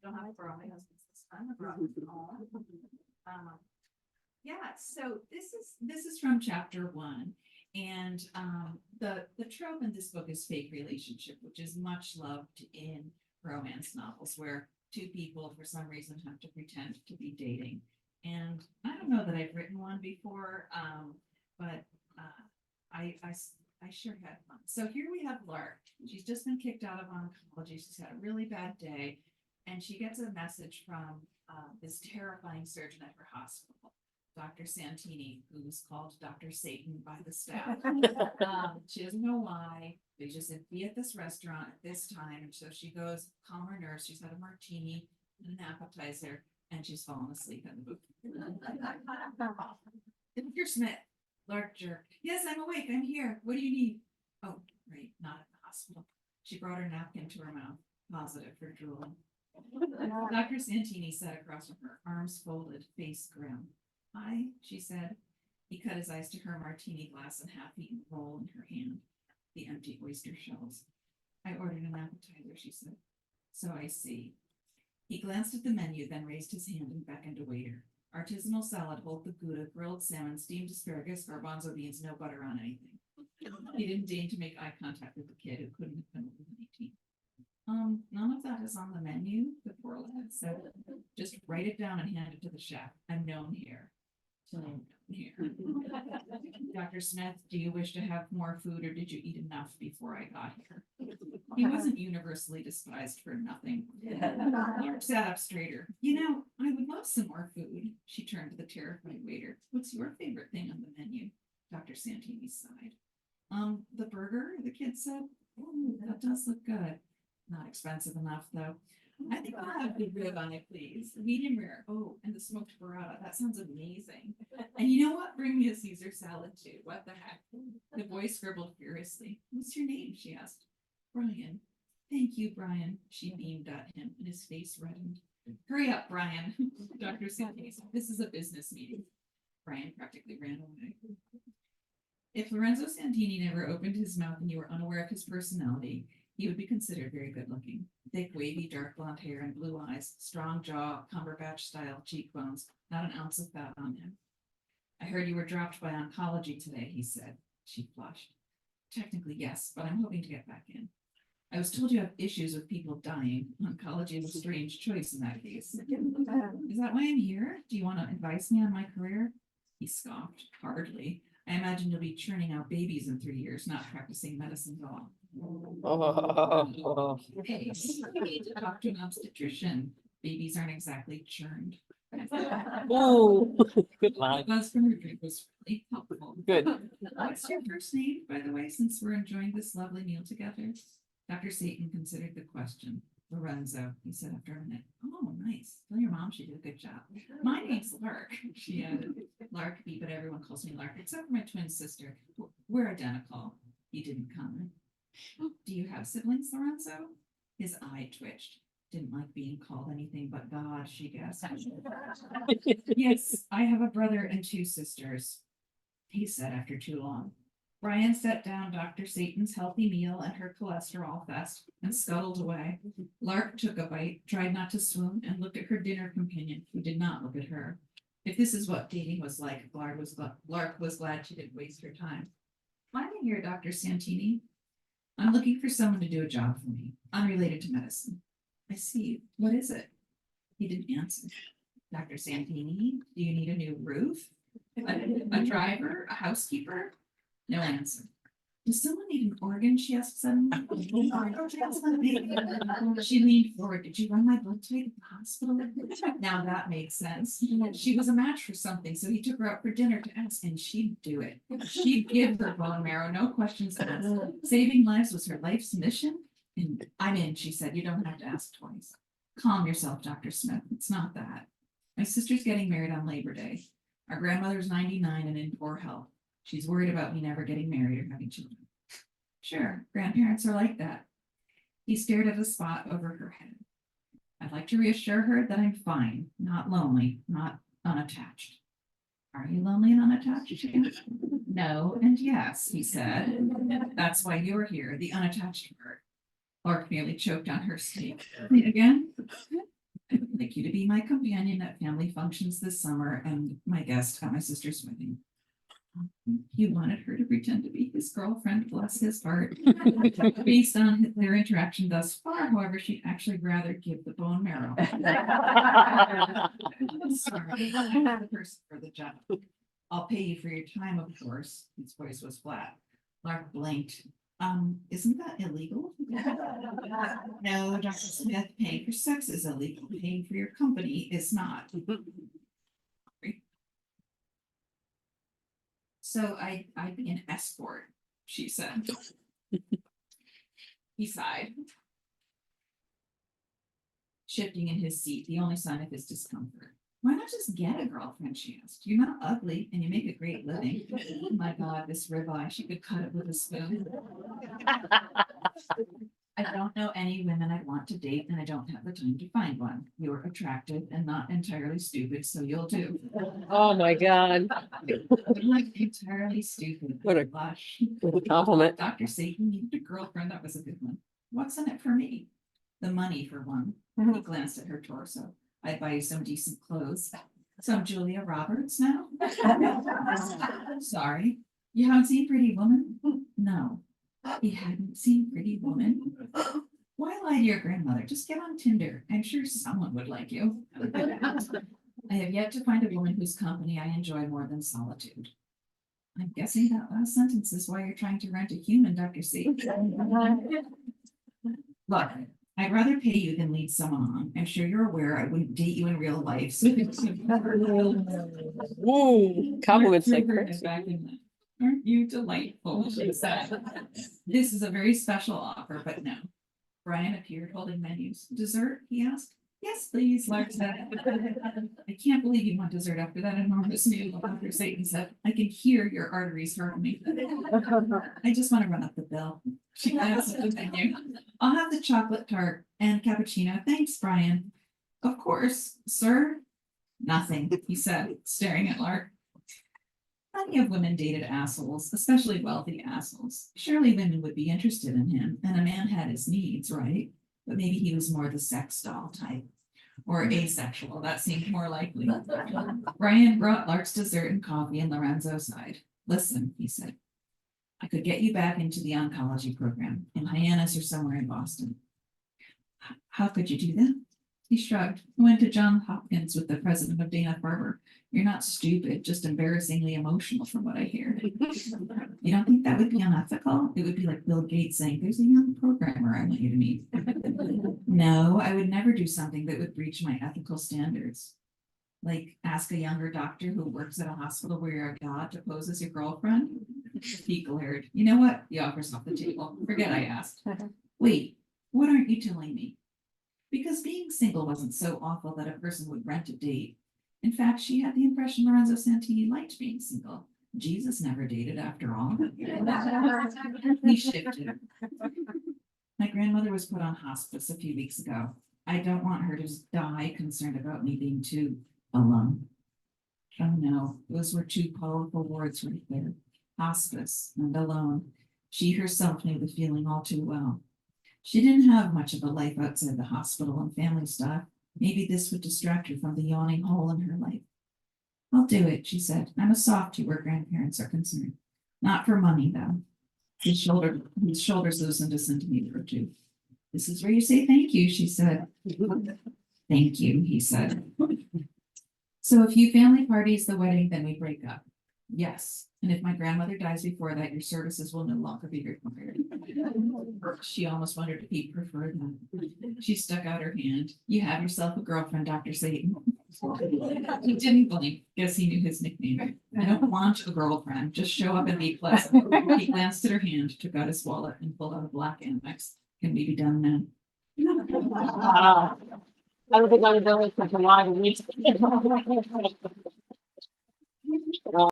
don't have to borrow my husband's this time. I brought it home. Yeah, so this is from chapter 1. And the trope in this book is fake relationship, which is much loved in romance novels where two people for some reason have to pretend to be dating. And I don't know that I've written one before, but I sure had fun. So here we have Lark. She's just been kicked out of oncology. She's had a really bad day. And she gets a message from this terrifying surgeon at her hospital, Dr. Santini, who's called Dr. Satan by the staff. She doesn't know why. They just said, be at this restaurant at this time. And so she goes, calm her nerves. She's had a martini and an appetizer, and she's fallen asleep in the booth. Dr. Smith, Lark jerk. Yes, I'm awake. I'm here. What do you need? Oh, right, not at the hospital. She brought her napkin to her mouth, positive for drooling. Dr. Santini sat across from her, arms folded, face grim. Hi, she said. He cut his eyes to her martini glass and half-eaten roll in her hand, the empty oyster shells. I ordered an appetizer, she said. So I see. He glanced at the menu, then raised his hand and beckoned a waiter. Artisanal salad, whole Gouda, grilled salmon, steamed asparagus, garbanzo beans, no butter on anything. He didn't deign to make eye contact with the kid who couldn't have been over 18. None of that is on the menu, the poor lad said. Just write it down and hand it to the chef. I'm known here. Here. Dr. Smith, do you wish to have more food, or did you eat enough before I got here? He wasn't universally despised for nothing. Lark sat up straighter. You know, I would love some more food. She turned to the terrified waiter. What's your favorite thing on the menu? Dr. Santini sighed. The burger, the kid said. Oh, that does look good. Not expensive enough, though. I think I'll have the ribeye, please. Medium rare. Oh, and the smoked burrata. That sounds amazing. And you know what? Bring me a Caesar salad, too. What the heck? The boy scribbled furiously. What's your name? She asked. Brian. Thank you, Brian. She beamed at him, and his face reddened. Hurry up, Brian. Dr. Santini said, this is a business meeting. Brian practically ran away. If Lorenzo Santini never opened his mouth and you were unaware of his personality, he would be considered very good looking. Thick, wavy, dark blonde hair and blue eyes, strong jaw, Cumberbatch-style cheekbones, not an ounce of fat on him. I heard you were dropped by oncology today, he said. She flushed. Technically, yes, but I'm hoping to get back in. I was told you have issues with people dying. Oncology is a strange choice in that case. Is that why I'm here? Do you want to advise me on my career? He scoffed. Hardly. I imagine you'll be churning out babies in 3 years, not practicing medicine at all. Hey, you need to talk to an obstetrician. Babies aren't exactly churned. Oh, good line. The buzz from her drink was really helpful. Good. What's your first name, by the way, since we're enjoying this lovely meal together? Dr. Satan considered the question. Lorenzo, he said after a minute. Oh, nice. Tell your mom she did a good job. My name's Lark, she added. Lark, but everyone calls me Lark, except for my twin sister. We're identical. He didn't comment. Do you have siblings, Lorenzo? His eye twitched. Didn't like being called anything but God, she gasped. Yes, I have a brother and 2 sisters, he said after too long. Brian set down Dr. Satan's healthy meal and her cholesterol fest and scuttled away. Lark took a bite, tried not to swoon, and looked at her dinner companion, who did not look at her. If this is what dating was like, Lark was glad she didn't waste her time. Why am I here, Dr. Santini? I'm looking for someone to do a job for me, unrelated to medicine. I see. What is it? He didn't answer. Dr. Santini, do you need a new roof? A driver? A housekeeper? No answer. Does someone need an organ? She asked suddenly. She leaned forward. Did you run my blood type at the hospital? Now that makes sense. She was a match for something, so he took her out for dinner to ask, and she'd do it. She'd give her bone marrow, no questions asked. Saving lives was her life's mission. And I'm in, she said. You don't have to ask twice. Calm yourself, Dr. Smith. It's not that. My sister's getting married on Labor Day. Our grandmother's 99 and in poor health. She's worried about me never getting married or having children. Sure, grandparents are like that. He stared at a spot over her head. I'd like to reassure her that I'm fine, not lonely, not unattached. Are you lonely and unattached? No and yes, he said. That's why you're here, the unattached part. Lark nearly choked on her steak. Again? I'd like you to be my companion at family functions this summer and my guest at my sister's wedding. He wanted her to pretend to be his girlfriend, bless his heart. Based on their interaction thus far, however, she'd actually rather give the bone marrow. Sorry, I'm not the person for the job. I'll pay you for your time, of course. His voice was flat. Lark blinked. Isn't that illegal? No, Dr. Smith, paying for sex is illegal. Paying for your company is not. So I'd be an escort, she said. He sighed, shifting in his seat, the only sign of his discomfort. Why not just get a girlfriend, she asked. You're not ugly and you make a great living. Oh my God, this ribeye, she could cut it with a spoon. I don't know any women I want to date and I don't have the time to find one. You're attractive and not entirely stupid, so you'll do. Oh my God. I'm like entirely stupid. What a- blush. What a compliment. Dr. Satan needed a girlfriend. That was a good one. What's in it for me? The money, for one. He glanced at her torso. I'd buy you some decent clothes. Some Julia Roberts now? Sorry. You haven't seen Pretty Woman? No. He hadn't seen Pretty Woman? Why lie to your grandmother? Just get on Tinder. I'm sure someone would like you. I have yet to find a woman whose company I enjoy more than solitude. I'm guessing that last sentence is why you're trying to rent a human, Dr. C. Look, I'd rather pay you than lead someone on. I'm sure you're aware I wouldn't date you in real life. So Ooh, compliments like Threw her crazy. back in the- Aren't you delightful? She said. This is a very special offer, but no. Brian appeared holding menus. Dessert? He asked. Yes, please, Lark said. I can't believe you want dessert after that enormous meal, Dr. Satan said. I can hear your arteries hurting me. I just want to run up the bill. She glanced at the menu. I'll have the chocolate tart and cappuccino. Thanks, Brian. Of course, sir. Nothing, he said, staring at Lark. Plenty of women dated assholes, especially wealthy assholes. Surely women would be interested in him, and a man had his needs, right? But maybe he was more the sex doll type. Or asexual, that seemed more likely. Brian brought Lark's dessert and coffee, and Lorenzo sighed. Listen, he said. I could get you back into the oncology program in Hyannis or somewhere in Boston. How could you do that? He shrugged. I went to Johns Hopkins with the president of Dana-Farber. You're not stupid, just embarrassingly emotional from what I hear. You don't think that would be unethical? It would be like Bill Gates saying, there's a young programmer I want you to meet. No, I would never do something that would breach my ethical standards. Like ask a younger doctor who works at a hospital where you're a god to pose as your girlfriend? He glared. You know what? The offer's off the table. Forget I asked. Wait, what aren't you telling me? Because being single wasn't so awful that a person would rent a date. In fact, she had the impression Lorenzo Santini liked being single. Jesus never dated after all. He shifted. My grandmother was put on hospice a few weeks ago. I don't want her to die concerned about me being too alone. Oh no, those were two powerful words right there. Hospice and alone. She herself knew the feeling all too well. She didn't have much of a life outside the hospital and family stuff. Maybe this would distract her from the yawning hole in her life. I'll do it, she said. I'm a softie where grandparents are concerned. Not for money, though. His shoulders loosened a centimeter or two. This is where you say thank you, she said. Thank you, he said. So a few family parties, the wedding, then we break up. Yes, and if my grandmother dies before that, your services will no longer be required. She almost wondered if he preferred that. She stuck out her hand. You have yourself a girlfriend, Dr. Satan. He didn't blink. Guess he knew his nickname. I don't want a girlfriend. Just show up and be pleasant. He glanced at her hand, took out his wallet, and pulled out a black Amex. Can we be done now? Wow. I don't think I'm going to such a lot of weeks.